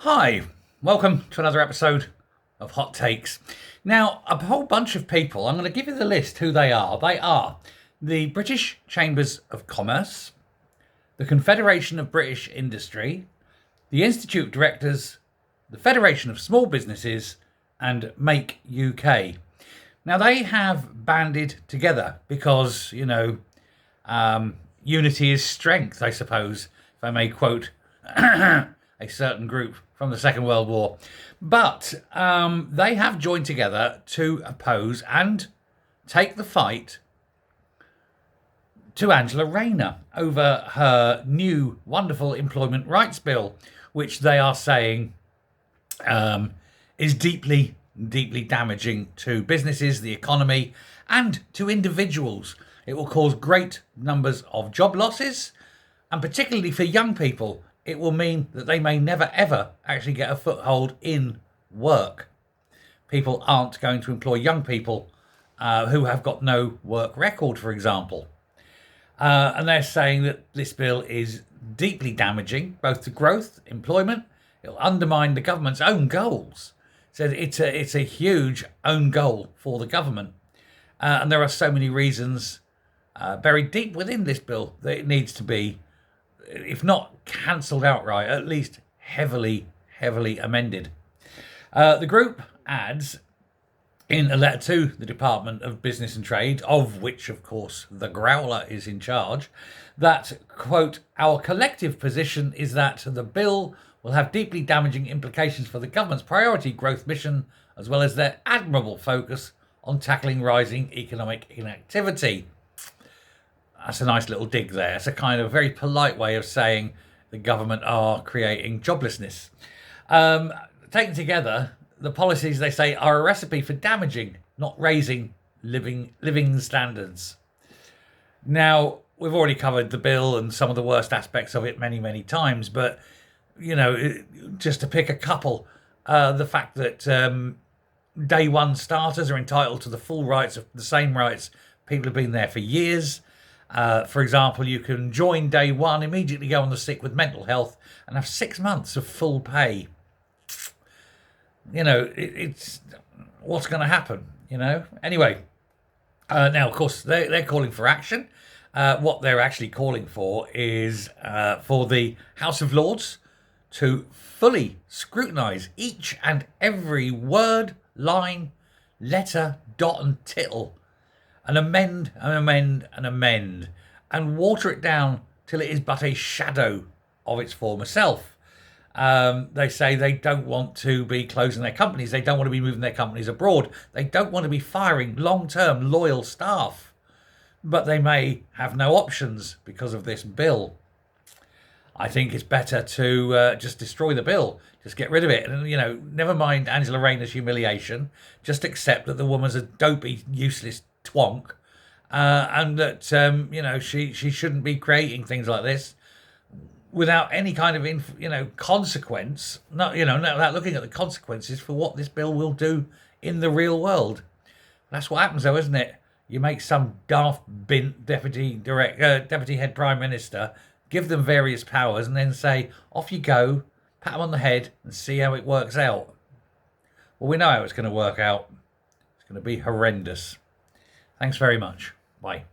Hi, welcome to another episode of Hot Takes. Now, a whole bunch of people, I'm going to give you the list who they are. They are the British Chambers of Commerce, the Confederation of British Industry, the Institute of Directors, the Federation of Small Businesses, and Make UK. Now, they have banded together because, unity is strength, I suppose, if I may quote a certain group from the Second World War. But they have joined together to oppose and take the fight to Angela Rayner over her new wonderful employment rights bill, which they are saying is deeply damaging to businesses, the economy, and to individuals. It will cause great numbers of job losses, and particularly for young people, it will mean that they may never ever actually get a foothold in work. People aren't going to employ young people who have got no work record, for example. And they're saying that this bill is deeply damaging both to growth, employment. It'll undermine the government's own goals. So it's a huge own goal for the government. And there are so many reasons buried deep within this bill that it needs to be, if not cancelled outright, at least heavily amended. The group adds in a letter to the Department of Business and Trade, of which, of course, the Growler is in charge, that, quote, our collective position is that the bill will have deeply damaging implications for the government's priority growth mission, as well as their admirable focus on tackling rising economic inactivity. That's a nice little dig there. It's a kind of very polite way of saying the government are creating joblessness. Taken together, the policies, they say, are a recipe for damaging, not raising living standards. Now, we've already covered the bill and some of the worst aspects of it many times, but, just to pick a couple, the fact that day one starters are entitled to the full rights, of the same rights people have been there for years. For example, you can join day one, immediately go on the sick with mental health, and have 6 months of full pay. It's what's going to happen, Anyway, now, of course, they're calling for action. What they're actually calling for is for the House of Lords to fully scrutinise each and every word, line, letter, dot and tittle, and amend, and water it down till it is but a shadow of its former self. They say they don't want to be closing their companies. They don't want to be moving their companies abroad. They don't want to be firing long-term loyal staff. But they may have no options because of this bill. I think it's better to just destroy the bill. Just get rid of it. And, never mind Angela Rayner's humiliation. Just accept that the woman's a dopey, useless twonk. And that, she shouldn't be creating things like this without any kind of, consequence. Not without looking at the consequences for what this bill will do in the real world. That's what happens, though, isn't it? You make some daft bint deputy head prime minister, give them various powers, and then say, off you go, pat them on the head, and see how it works out. Well, we know how it's going to work out. It's going to be horrendous. Thanks very much. Bye.